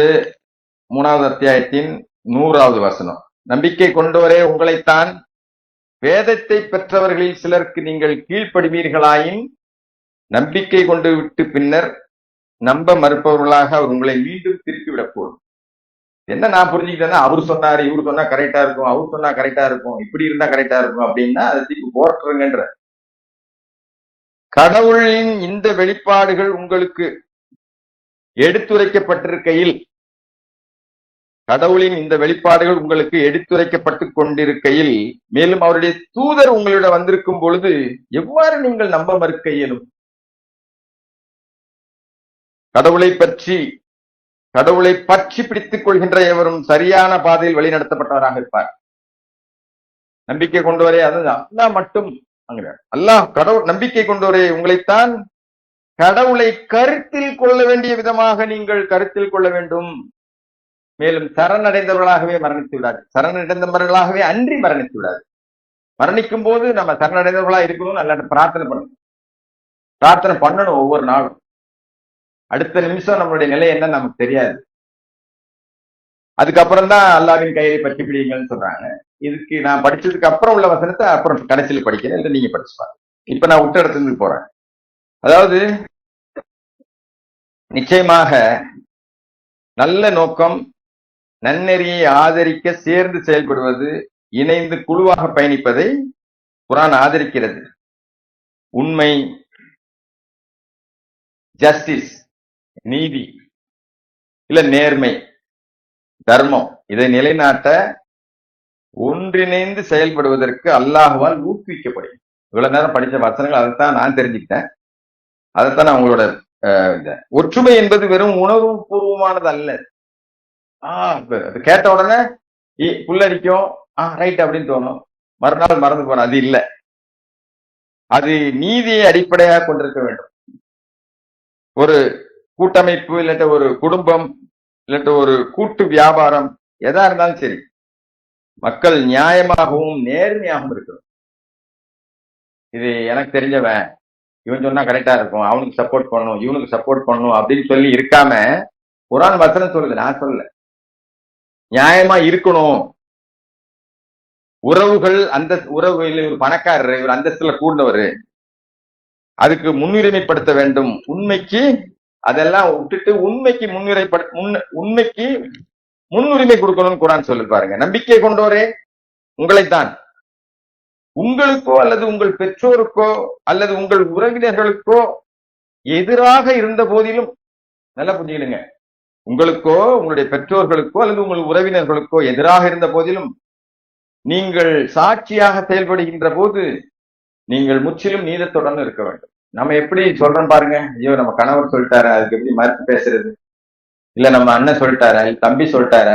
3வது அத்தியாயத்தின் 100வது வசனம், நம்பிக்கை கொண்டோரே உங்களைத்தான் வேதத்தை பெற்றவர்களில் சிலருக்கு நீங்கள் கீழ்ப்படுவீர்களாயின் நம்பிக்கை கொண்டு விட்டு பின்னர் நம்ப மறுப்பவர்களாக அவர் உங்களை மீண்டும் திருப்பி விடக்கூடும். என்ன நான் புரிஞ்சுக்கிட்டேன்னா, அவரு சொன்னாரு, இவரு சொன்னா கரெக்டா இருக்கும், அவரு சொன்னா கரெக்டா இருக்கும், இப்படி இருந்தா கரெக்டா இருக்கும் அப்படின்னா அதை திருப்பி போட்டுருங்கன்ற. கடவுளின் இந்த வெளிப்பாடுகள் உங்களுக்கு எடுத்துரைக்கப்பட்டிருக்கையில், கடவுளின் இந்த வெளிப்பாடுகள் உங்களுக்கு எடுத்துரைக்கப்பட்டு கொண்டிருக்கையில், மேலும் அவருடைய தூதர் உங்களிடம் வந்திருக்கும் பொழுது எவ்வாறு நீங்கள் நம்ப மறுக்க இயலும்? கடவுளை பற்றி பிடித்துக் கொள்கின்ற எவரும் சரியான பாதையில் வழிநடத்தப்பட்டவராக இருப்பார். நம்பிக்கை கொண்டவரே, அதுதான் அல்லாஹ் மட்டும் அல்லாஹ் கடவுள். நம்பிக்கை கொண்டவரே உங்களைத்தான் கடவுளை கருத்தில் கொள்ள வேண்டிய விதமாக நீங்கள் கருத்தில் கொள்ள வேண்டும். மேலும் சரணடைந்தவர்களாகவே மரணித்து விடாது, சரணடைந்தவர்களாகவே அன்றி மரணித்து விடாது. மரணிக்கும் போது நம்ம சரணடைந்தவர்களா இருக்கணும், நல்ல பிரார்த்தனை பண்ணணும் ஒவ்வொரு நாளும். அடுத்த நிமிஷம் நம்மளுடைய நிலை என்ன நமக்கு தெரியாது. அதுக்கப்புறம் தான் அல்லாஹ்வின் கயிறை பற்றி பிடிங்கள்னு சொல்றாங்க. இதுக்கு நான் படிச்சதுக்கு அப்புறம் உள்ள வசனத்தை அப்புறம் கடைசியில் படிக்கிறேன், இல்லை நீங்க படிச்சுப்பாங்க. இப்ப நான் விட்ட இடத்துக்கு போறேன். அதாவது நிச்சயமாக நல்ல நோக்கம், நன்னெறியை ஆதரிக்க சேர்ந்து செயல்படுவது, இணைந்து குழுவாக பயணிப்பதை குரான் ஆதரிக்கிறது. உண்மை, ஜஸ்டிஸ் நீதி இல்ல நேர்மை, தர்மம், இதை நிலைநாட்ட ஒன்றிணைந்து செயல்படுவதற்கு அல்லாஹ்வால் ஊக்குவிக்கப்படும். இவ்வளவு நேரம் படிச்ச வசனங்கள் அதைத்தான் நான் தெரிஞ்சுக்கிட்டேன். அதைத்தான் நான் உங்களோட ஒற்றுமை என்பது வெறும் உணர்வு பூர்வமானது அல்ல. அது கேட்ட உடனே புல்லரிக்கும், ரைட் அப்படின்னு தோணும், மறுநாள் மறந்து போன, அது இல்லை. அது நீதியை அடிப்படையாக கொண்டிருக்க வேண்டும். ஒரு கூட்டமைப்பு இல்லாட்ட ஒரு குடும்பம் இல்லாட்ட ஒரு கூட்டு வியாபாரம் எதா இருந்தாலும் சரி, மக்கள் நியாயமாகவும் நேர்மையாகவும் இருக்கணும். இது எனக்கு தெரிஞ்சவன், இவன் சொன்னா கரெக்டா இருக்கும், அவனுக்கு சப்போர்ட் பண்ணணும், இவனுக்கு சப்போர்ட் பண்ணணும் அப்படின்னு சொல்லி இருக்காம, குரான் வசனம் சொல்லுது, நான் சொல்லல, நியாயமா இருக்கணும். உறவுகள், அந்த உறவு, ஒரு பணக்காரர், ஒரு அந்தஸ்துல கூடவர், அதுக்கு முன்னுரிமைப்படுத்த வேண்டும். உண்மைக்கு அதெல்லாம் விட்டுட்டு உண்மைக்கு உண்மைக்கு முன்னுரிமை கொடுக்கணும்னு குரான் சொல்லி பாருங்க. நம்பிக்கை கொண்டோரே உங்களைத்தான் உங்களுக்கோ அல்லது உங்கள் பெற்றோருக்கோ அல்லது உங்கள் உறவினர்களுக்கோ எதிராக இருந்த போதிலும், நல்லா புரிஞ்சுக்கிடுங்க, உங்களுக்கோ உங்களுடைய பெற்றோர்களுக்கோ அல்லது உங்கள் உறவினர்களுக்கோ எதிராக இருந்த போதிலும் நீங்கள் சாட்சியாக செயல்படுகின்ற போது நீங்கள் முற்றிலும் நீதத்துடன் இருக்க வேண்டும். நம்ம எப்படி சொல்றோம் பாருங்க, ஐயோ நம்ம கணவர் சொல்லிட்டாரு, அதுக்கு எப்படி மறுத்து பேசுறது, இல்ல நம்ம அண்ணன் சொல்லிட்டார, இல்ல தம்பி சொல்லிட்டார,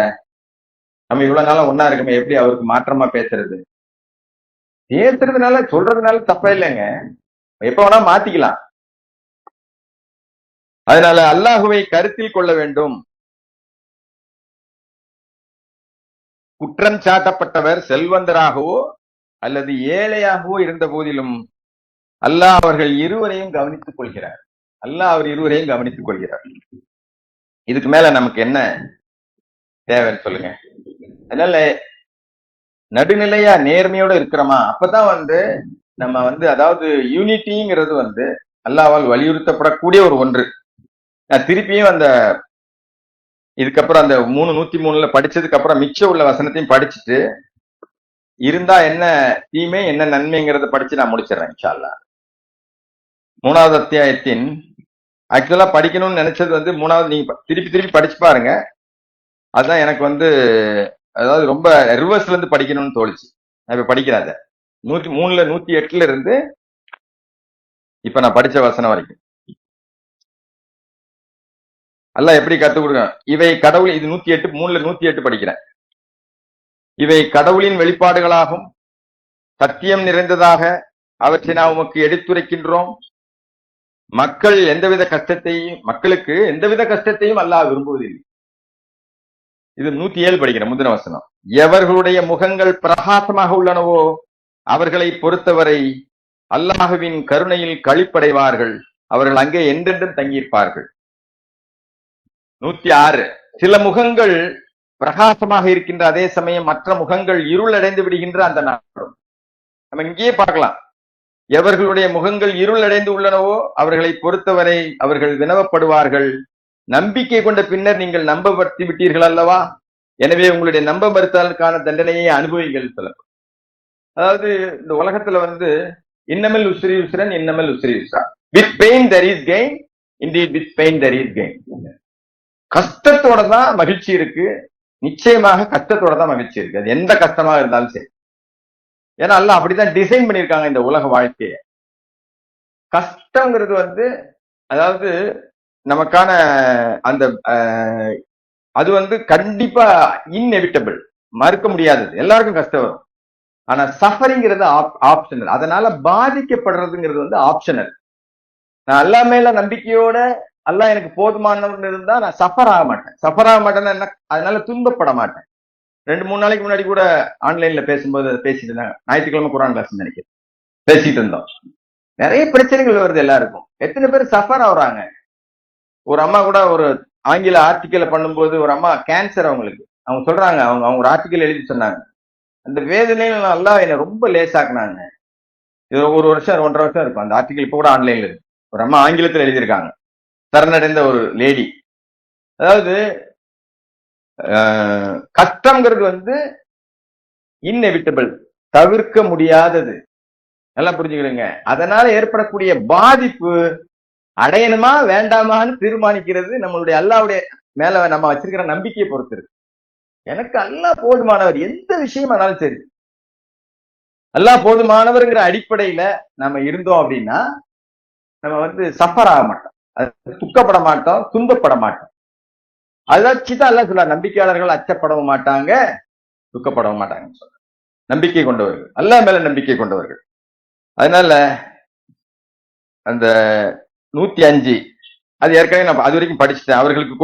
நம்ம இவ்வளவு நாளா ஒன்னா இருக்குமே, எப்படி அவருக்கு மாற்றமா பேசுறது? பேசுறதுனால சொல்றதுனால தப்பா இல்லைங்க, எப்ப வேணா மாத்திக்கலாம். அதனால அல்லாஹுவை கருத்தில் கொள்ள வேண்டும். குற்றம் சாட்டப்பட்டவர் செல்வந்தராகவோ அல்லது ஏழையாகவோ இருந்த போதிலும் அல்லாஹ் அவர்கள் இருவரையும் கவனித்துக் கொள்கிறார். அல்லாஹ் அவர் இருவரையும் கவனித்துக் கொள்கிறார். இதுக்கு மேல நமக்கு என்ன தேவைன்னு சொல்லுங்க. அதனால நடுநிலையா நேர்மையோட இருக்கிறோமா, அப்பதான் நம்ம அதாவது யூனிட்டிங்கிறது அல்லாஹ்வால் வலியுறுத்தப்படக்கூடிய ஒரு ஒன்று. நான் திருப்பியும் இதுக்கப்புறம் அந்த 103 படிச்சதுக்கு அப்புறம் மிச்சம் உள்ள வசனத்தையும் படிச்சுட்டு இருந்தா என்ன தீமை என்ன நன்மைங்கிறத படிச்சு நான் முடிச்சிடறேன் இன்ஷா அல்லாஹ். 3வது அத்தியாயத்தின் ஆக்சுவலா படிக்கணும்னு நினைச்சது 3வது, நீங்க திருப்பி படிச்சு பாருங்க. அதுதான் எனக்கு அதாவது ரொம்ப ரிவர்ஸ்ல இருந்து படிக்கணும்னு தோணுச்சு. நான் இப்ப படிக்கிறாத 103ல 108ல இருந்து இப்ப நான் படிச்ச வசனம் வரைக்கும் அல்லாஹ் எப்படி கத்துக் கொடுக்க. இவை கடவுள், இது 108, 3ல 108 படிக்கிறேன். இவை கடவுளின் வெளிப்பாடுகளாகும், சத்தியம் நிறைந்ததாக அவற்றை நாம் உமக்கு எடுத்துரைக்கின்றோம். மக்களுக்கு எந்தவித கஷ்டத்தையும் அல்லாஹ் விரும்புவதில்லை. இது 107 படிக்கிறேன், முந்தின வசனம். எவர்களுடைய முகங்கள் பிரகாசமாக உள்ளனவோ அவர்களை பொறுத்தவரை அல்லாஹுவின் கருணையில் களிப்படைவார்கள், அவர்கள் அங்கே என்றென்றும் தங்கியிருப்பார்கள். 106, சில முகங்கள் பிரகாசமாக இருக்கின்ற அதே சமயம் மற்ற முகங்கள் இருளடைந்து விடுகின்ற அந்த நாளும். நம்ம இங்கேயே பார்க்கலாம், எவர்களுடைய முகங்கள் இருளடைந்து உள்ளனவோ அவர்களை பொறுத்தவரை அவர்கள் வினவப்படுவார்கள். நம்பிக்கை கொண்ட பின்னர் நீங்கள் நம்ப படுத்தி விட்டீர்கள் அல்லவா, எனவே உங்களுடைய நம்ப மறுத்தலுக்கான தண்டனையை அனுபவிங்கள் சொல்லப்படும். அதாவது இந்த உலகத்துல இன்னமல் உஸ்ரி யுஸ்ரன் இன்னமல் உஸ்ரி யுஸ்ரா, with pain there is gain, indeed with pain there is gain. கஷ்டத்தோட தான் மகிழ்ச்சி இருக்கு, நிச்சயமாக கஷ்டத்தோட தான் மகிழ்ச்சி இருக்கு, அது எந்த கஷ்டமாக இருந்தாலும் சரி. ஏன்னா அல்லாஹ் அப்படிதான் டிசைன் பண்ணியிருக்காங்க இந்த உலக வாழ்க்கைய. கஷ்டங்கிறது அதாவது நமக்கான அந்த அது கண்டிப்பா இன்எவிட்டபிள், மறுக்க முடியாதது, எல்லாருக்கும் கஷ்டம் வரும். ஆனா சஃபரிங்கிறது ஆப்ஷனல், அதனால பாதிக்கப்படுறதுங்கிறது ஆப்ஷனல். நான் அல்லாஹ் மேல நம்பிக்கையோட அல்லாஹ் எனக்கு போதுமானவன் இருந்தா நான் சஃபர் ஆக மாட்டேன்னா என்ன, அதனால துன்பப்பட மாட்டேன். 2-3 நாளைக்கு முன்னாடி கூட ஆன்லைன்ல பேசும்போது பேசிட்டு இருந்தாங்க, ஞாயிற்றுக்கிழமை குரான் கிளாஸ் நினைக்கிறேன், பேசிட்டு இருந்தோம். நிறைய பிரச்சனைகள் வருது எல்லாருக்கும், எத்தனை பேர் சஃபர் ஆகுறாங்க. ஒரு அம்மா கூட ஒரு ஆங்கில ஆர்டிக்கலை பண்ணும்போது, ஒரு அம்மா கேன்சர், அவங்க சொல்றாங்க, அவங்க ஒரு ஆர்டிக்கல் எழுதி சொன்னாங்க, அந்த வேதனையில அல்லாஹ் என்னை ரொம்ப லேசாக்குனாங்க. இது 1 வருஷம் 1.5 வருஷம் இருக்கும் அந்த ஆர்டிக்கல், இப்ப கூட ஆன்லைன்ல இருக்கு. ஒரு அம்மா ஆங்கிலத்தில் எழுதியிருக்காங்க, சரணடைந்த ஒரு லேடி. அதாவது கஷ்டம்ங்கிறது இன்எவிட்டபிள், தவிர்க்க முடியாதது, நல்லா புரிஞ்சுக்கிறீங்க. அதனால ஏற்படக்கூடிய பாதிப்பு அடையணுமா வேண்டாமான்னு தீர்மானிக்கிறது நம்மளுடைய அல்லாஹ்வுடைய மேல நம்ம வச்சிருக்கிற நம்பிக்கையை பொறுத்து இருக்கு. எனக்கு அல்லாஹ் போதுமானவர், எந்த விஷயமானாலும் சரி அல்லாஹ் போதுமானவர்ங்கிற அடிப்படையில நம்ம இருந்தோம் அப்படின்னா நம்ம சஃபர் ஆக மாட்டோம், துக்கப்பட மாட்டோம், துன்பப்பட மாட்டோம். அதான் அல்லாஹ் சொல்ல, நம்பிக்கையாளர்கள் அச்சப்படவும் மாட்டாங்க, துக்கப்படவும் மாட்டாங்கன்னு சொல்ற. நம்பிக்கை கொண்டவர்கள், அல்லாஹ் மேல நம்பிக்கை கொண்டவர்கள். அதனால அந்த 105 அது ஏற்கனவே நான் அது வரைக்கும் படிச்சுட்டேன். அவர்களுக்கு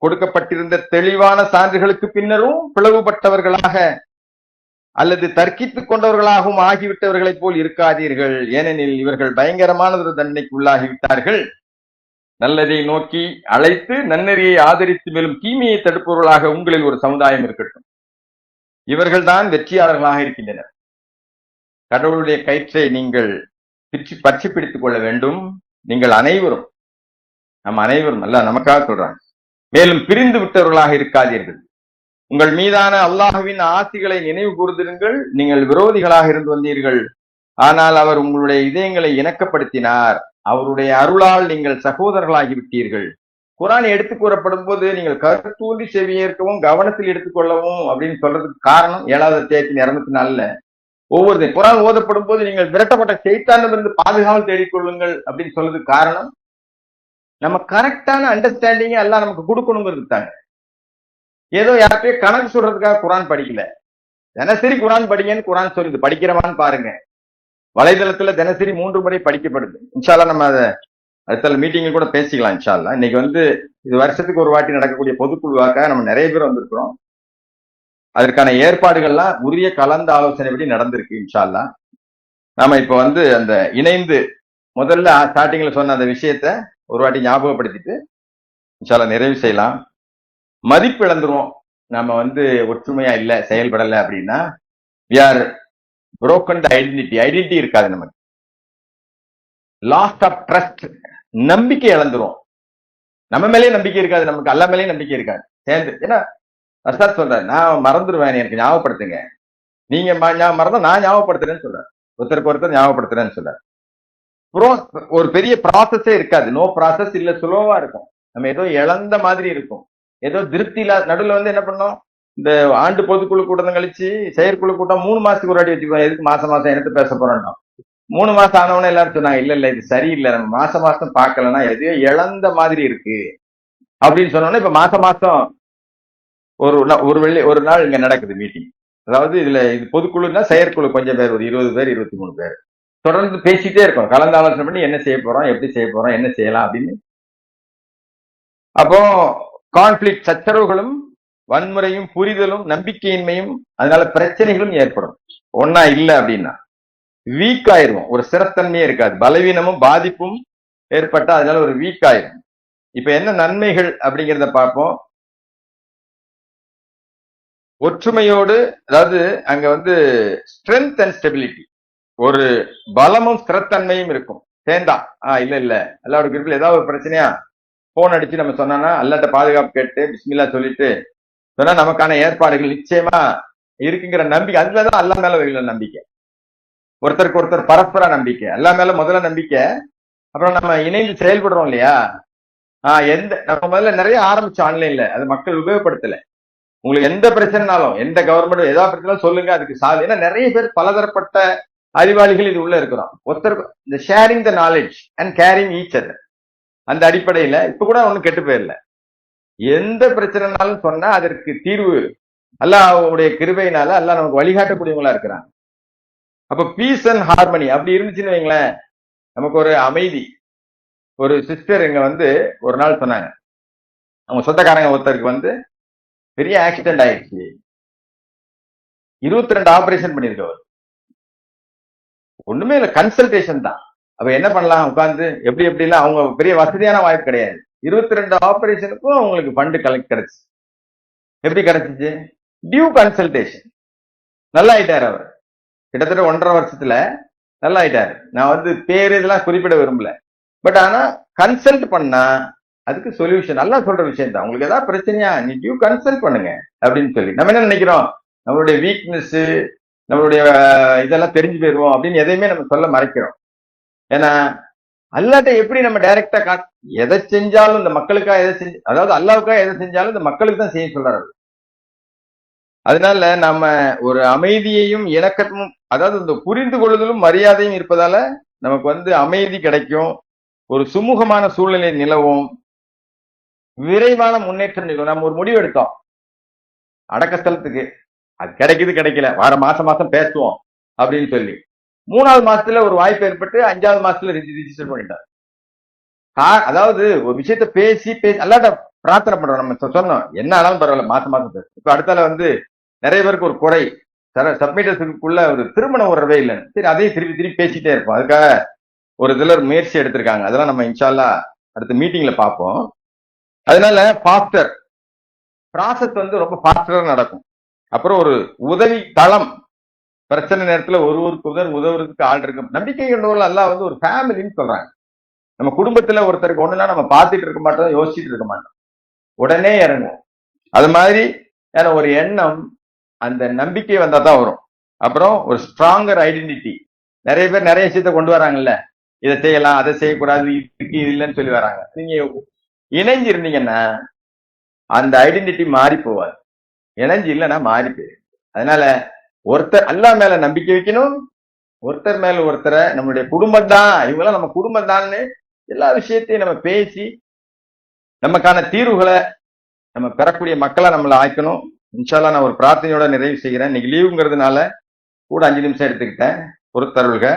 கொடுக்கப்பட்டிருந்த தெளிவான சான்றுகளுக்கு பின்னரும் பிளவுபட்டவர்களாக அல்லது தர்க்கித்துக் கொண்டவர்களாகவும் ஆகிவிட்டவர்களைப் போல் இருக்காதீர்கள், ஏனெனில் இவர்கள் பயங்கரமான ஒரு தண்டனைக்கு உள்ளாகிவிட்டார்கள். நல்லதை நோக்கி அழைத்து நன்னெறியை ஆதரித்து மேலும் தீமையை தடுப்பவர்களாக உங்களில் ஒரு சமுதாயம் இருக்கட்டும். இவர்கள்தான் வெற்றியாளர்களாக இருக்கின்றனர். கடவுளுடைய கயிற்றை நீங்கள் பற்றி பிடித்துக் கொள்ள வேண்டும். நீங்கள் அனைவரும், நம்ம அனைவரும் அல்ல நமக்காக சொல்றாங்க, மேலும் பிரிந்து விட்டவர்களாக இருக்காதீர்கள். உங்கள் மீதான அல்லாஹ்வின் ஆசிகளை நினைவு கூர்ந்திருங்கள். நீங்கள் விரோதிகளாக இருந்து வந்தீர்கள், ஆனால் அவர் உங்களுடைய இதயங்களை இணக்கப்படுத்தினார். அவருடைய அருளால் நீங்கள் சகோதரர்களாகி விட்டீர்கள். குர்ஆன் எடுத்து கூறப்படும் போது நீங்கள் கருத்தூன்றி செவியேற்கவும் கவனத்தில் எடுத்துக்கொள்ளவும் அப்படின்னு சொல்றதுக்கு காரணம் 7வது அத்தியாயத்தின் 204 ஒவ்வொரு குர்ஆன் ஓதப்படும் போது நீங்கள் விரட்டப்பட்ட ஷைத்தானிடமிருந்து பாதுகாவல் தேடிக்கொள்ளுங்கள் அப்படின்னு சொல்றதுக்கு காரணம் நம்ம கரெக்டான அண்டர்ஸ்டாண்டிங்க எல்லாம் நமக்கு கொடுக்கணுங்கிறது தாங்க. ஏதோ யார்கிட்டயும் கணக்கு சொல்றதுக்காக குர்ஆன் படிக்கல. தினசரி குர்ஆன் படிங்கன்னு குர்ஆன் சொல்லுது, படிக்கிறவான்னு பாருங்க. வலைதளத்துல தினசரி 3 முறை படிக்கப்படுது. இன்ஷா அல்லாஹ் நம்ம அதை அடுத்த மீட்டிங்கில் கூட பேசிக்கலாம் இன்ஷா அல்லாஹ். இன்னைக்கு இது வருஷத்துக்கு ஒரு வாட்டி நடக்கக்கூடிய பொதுக்குழுவாக்காக நம்ம நிறைய பேர் வந்திருக்கிறோம். அதற்கான ஏற்பாடுகள்லாம் உரிய கலந்த ஆலோசனைப்படி நடந்திருக்கு இன்ஷா அல்லாஹ். நாம இப்ப அந்த இணைந்து முதல்ல ஸ்டார்டிங்ல சொன்ன அந்த விஷயத்த ஒரு வாட்டி ஞாபகப்படுத்திட்டு இன்ஷா அல்லாஹ் நிறைவு செய்யலாம். மதிப்பு இழந்துருவோம் நம்ம ஒற்றுமையா இல்ல, செயல்படல அப்படின்னா we are broken the identity இருக்காது. நமக்கு லாஸ்ட் ஆஃப் ட்ரஸ்ட், நம்பிக்கை இழந்துரும். நம்ம மேலேயே நம்பிக்கை இருக்காது, நமக்கு அல்லா மேலேயே நம்பிக்கை இருக்காது சேர்ந்து. ஏன்னா அர்த்தாத் சொல்றேன், நான் மறந்துடுவேன், எனக்கு ஞாபகப்படுத்துங்க. நீங்க மறந்தா நான் ஞாபகப்படுத்துறேன்னு சொல்றேன், ஒருத்தருக்கு ஒருத்தர் ஞாபகப்படுத்துறேன்னு சொல்றேன். ஒரு பெரிய ப்ராசஸே இருக்காது, நோ ப்ராசஸ், இல்ல சுலோவா இருக்கும். நம்ம ஏதோ இழந்த மாதிரி இருக்கும், ஏதோ திருப்தி இல்லாத. நடுவில் என்ன பண்ணோம், இந்த ஆண்டு பொதுக்குழு கூட்டம் கழிச்சு செயற்குழு கூட்டம் 3 மாசத்துக்கு ஒரு வாட்டி வச்சுக்கோம். எதுக்கு மாசம் மாசம் எடுத்து பேச போறோம். 3 மாசம் ஆனவனே எல்லாரும் சொன்னாங்க, இல்ல இது சரியில்லை, நம்ம மாசம் மாசம் பார்க்கலன்னா எதையோ இழந்த மாதிரி இருக்கு அப்படின்னு சொன்னோன்னா இப்ப மாசம் மாசம் ஒரு நாள் இங்க நடக்குது மீட்டிங். அதாவது இது பொதுக்குழுன்னா செயற்குழு கொஞ்சம் பேர், ஒரு 20 பேர் 23 பேர் தொடர்ந்து பேசிட்டே இருக்கோம், கலந்து ஆலோசனை பண்ணி என்ன செய்ய போறோம், எப்படி செய்ய போறோம், என்ன செய்யலாம் அப்படின்னு. அப்போ கான்ஃபிளிக்ட், சச்சரவுகளும் வன்முறையும் புரிதலும் நம்பிக்கையின்மையும், அதனால பிரச்சனைகளும் ஏற்படும். ஒன்னா இல்ல அப்படின்னா வீக் ஆயிருவோம், ஒரு சிறத்தன்மையே இருக்காது, பலவீனமும் பாதிப்பும் ஏற்பட்டா அதனால ஒரு வீக் ஆயிரும். இப்ப என்ன நன்மைகள் அப்படிங்கிறத பார்ப்போம். ஒற்றுமையோடு, அதாவது அங்க ஸ்ட்ரென்த் அண்ட் ஸ்டெபிலிட்டி, ஒரு பலமும் ஸ்திரத்தன்மையும் இருக்கும் சேர்ந்தா. இல்ல அல்லாஹ்வுடைய கிருபையில ஏதாவது ஒரு பிரச்சனையா போன் அடிச்சு நம்ம சொன்னா, அல்லாஹ்ட்ட பாதுகாப்பு கேட்டு பிஸ்மில்லா சொல்லிட்டு சொன்னா நமக்கான ஏற்பாடுகள் நிச்சயமா இருக்குங்கிற நம்பிக்கை. அதுலதான் அல்லாஹ் மேல வைக்கிற நம்பிக்கை, ஒருத்தருக்கு ஒருத்தர் பரஸ்பர நம்பிக்கை, அல்லாஹ் மேல முதல்ல நம்பிக்கை. அப்புறம் நம்ம இணைந்து செயல்படுறோம் இல்லையா. நம்ம முதல்ல நிறைய ஆரம்பிச்சோம் ஆன்லைன்ல, அது மக்கள் உபயோகப்படுத்தல. உங்களுக்கு எந்த பிரச்சனைனாலும், எந்த கவர்மெண்ட் ஏதாவது பிரச்சனை சொல்லுங்க, அதுக்கு சால்வ். ஏன்னா நிறைய பேர் பலதரப்பட்ட அறிவாளிகள் இது உள்ள இருக்கிறோம். ஒருத்தர் இந்த sharing the knowledge and caring each other, அந்த அடிப்படையில இப்ப கூட ஒன்னும் கெட்டு போயிடல. எந்த பிரச்சனைனாலும் சொன்னா அதற்கு தீர்வு அல்லாஹ்வுடைய கிருபையினால அல்லாஹ் நமக்கு வழிகாட்டக்கூடியவங்களா இருக்கிறாங்க. அப்ப பீஸ் அண்ட் ஹார்மனி அப்படி இருந்துச்சுன்னு வைங்களேன், நமக்கு ஒரு அமைதி. ஒரு சிஸ்டர் இங்க ஒரு நாள் சொன்னாங்க, அவங்க சொந்தக்காரங்க ஒருத்தருக்கு பெரிய ஆக்சிடென்ட் ஆயிடுச்சு, 22 ஆபரேஷன் பண்ணிருக்கவர், ஒண்ணுமே இல்ல, கன்சல்டேஷன் தான். அப்ப என்ன பண்ணலாம், உட்கார்ந்து எப்படிலாம், அவங்க பெரிய வசதியான வாய்ப்பு கிடையாது. 22 ஆபரேஷனுக்கும் அவங்களுக்கு ஃபண்ட் கலெக்ட் கிடைச்சு. எப்படி கிடைச்சிச்சு? Due consultation. நல்லா ஆயிட்டாரு அவர், கிட்டத்தட்ட 1.5 வருஷத்துல நல்லா ஆயிட்டாரு. நான் பேரு இதெல்லாம் குறிப்பிட விரும்பல, பட் ஆனா கன்சல்ட் பண்ணா அதுக்கு சொல்யூஷன் நல்லா சொல்ற விஷயம் தான். உங்களுக்கு ஏதாவது பிரச்சனையா நீ டியூ கன்சல்ட் பண்ணுங்க அப்படின்னு சொல்லி. நம்ம என்ன நினைக்கிறோம், நம்மளுடைய வீக்னஸ், நம்மளுடைய இதெல்லாம் தெரிஞ்சு போயிருவோம் அப்படின்னு எதையுமே நம்ம சொல்ல மறைக்கிறோம். ஏன்னா அல்லாட்ட எப்படி நம்ம டைரக்டா எதை செஞ்சாலும் இந்த மக்களுக்காக எதை செஞ்சு, அதாவது அல்லாவுக்காக எதை செஞ்சாலும் இந்த மக்களுக்கு தான் செய்ய சொல்றாரு. அதனால நம்ம ஒரு அமைதியையும் இணக்கமும், அதாவது இந்த புரிந்து கொள்ளுதலும் மரியாதையும் இருப்பதால நமக்கு அமைதி கிடைக்கும், ஒரு சுமூகமான சூழ்நிலை நிலவும், விரைவான முன்னேற்றம் நிலவும். நம்ம ஒரு முடிவு எடுத்தோம் அடக்க ஸ்தலத்துக்கு, அது கிடைக்குது கிடைக்கல, மாசம் மாசம் பேசுவோம் அப்படின்னு சொல்லி 3வது மாசத்துல ஒரு வாய்ப்பு ஏற்பட்டு 5வது மாசத்துல ரிஜிஸ்டர் பண்ணிட்டார். அதாவது ஒரு விஷயத்த பேசி அல்லாட்ட பிரார்த்தனை பண்றோம். நம்ம சொன்னோம் என்ன ஆனாலும் பரவாயில்ல, மாசம் மாசம் பேச. இப்ப அடுத்தால நிறைய பேருக்கு ஒரு குறை, சப்மிட்டர்ஸுக்குள்ள ஒரு திருமண உறவே இல்லைன்னு, சரி அதையும் திருப்பி பேசிட்டே இருப்போம். அதுக்காக ஒரு சிலர் முயற்சி எடுத்திருக்காங்க, அதெல்லாம் நம்ம இன்ஷா அல்லாஹ் அடுத்த மீட்டிங்ல பார்ப்போம். அதனால ஃபாஸ்டர் ப்ராசஸ் ரொம்ப ஃபாஸ்டரா நடக்கும். அப்புறம் ஒரு உதவி தளம், பிரச்சனை நேரத்துல ஒருவருக்கு உதவுறதுக்கு ஆள் இருக்கு. நம்பிக்கை கொண்டவர்கள் அல்லாஹ் ஒரு ஃபேமிலின்னு சொல்றாங்க. நம்ம குடும்பத்துல ஒருத்தருக்கு ஒண்ணுனா நம்ம பார்த்துட்டு இருக்க மாட்டோம், யோசிச்சுட்டு இருக்க மாட்டோம், உடனே இறங்குவோம். அது மாதிரி ஏன்னா ஒரு எண்ணம் அந்த நம்பிக்கை வந்தா தான் வரும். அப்புறம் ஒரு ஸ்ட்ராங்கர் ஐடென்டிட்டி. நிறைய பேர் நிறைய விஷயத்த கொண்டு வராங்கல்ல, இதை செய்யலாம் அதை செய்யக்கூடாது இதுக்கு இது இல்லைன்னு சொல்லி வராங்க. நீங்க இணைஞ்சு இருந்தீங்கன்னா அந்த ஐடென்டிட்டி மாறி போவாது. இணைஞ்சு இல்லைன்னா மாறி போயிடும். அதனால ஒருத்தர் அல்லா மேல நம்பிக்கை வைக்கணும், ஒருத்தர் மேல ஒருத்தரை நம்மளுடைய குடும்பம் தான், இவங்கெல்லாம் நம்ம குடும்பம் தான்னு எல்லா விஷயத்தையும் நம்ம பேசி நமக்கான தீர்வுகளை நம்ம பெறக்கூடிய மக்களை நம்மளை ஆக்கணும். இன்ஷால்லா நான் ஒரு பிரார்த்தனையோட நிறைவு செய்கிறேன். இன்னைக்கு லீவுங்கிறதுனால கூட 5 நிமிஷம் எடுத்துக்கிட்டேன். பொறுத்தருள்க.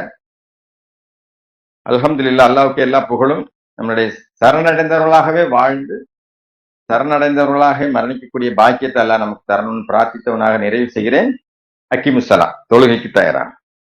அல்ஹம்துலில்லாஹ், அல்லாஹ்வுக்கு எல்லா புகழும். நம்மளுடைய சரணடைந்தவர்களாகவே வாழ்ந்து சரணடைந்தவர்களாக மரணிக்கக்கூடிய பாக்கியத்தை அல்லாஹ் நமக்கு தரணும்னு பிரார்த்தித்தவனாக நிறைவு செய்கிறேன். அக்கிமுஸ்ஸலாம். தொழுகைக்கு தயாரா.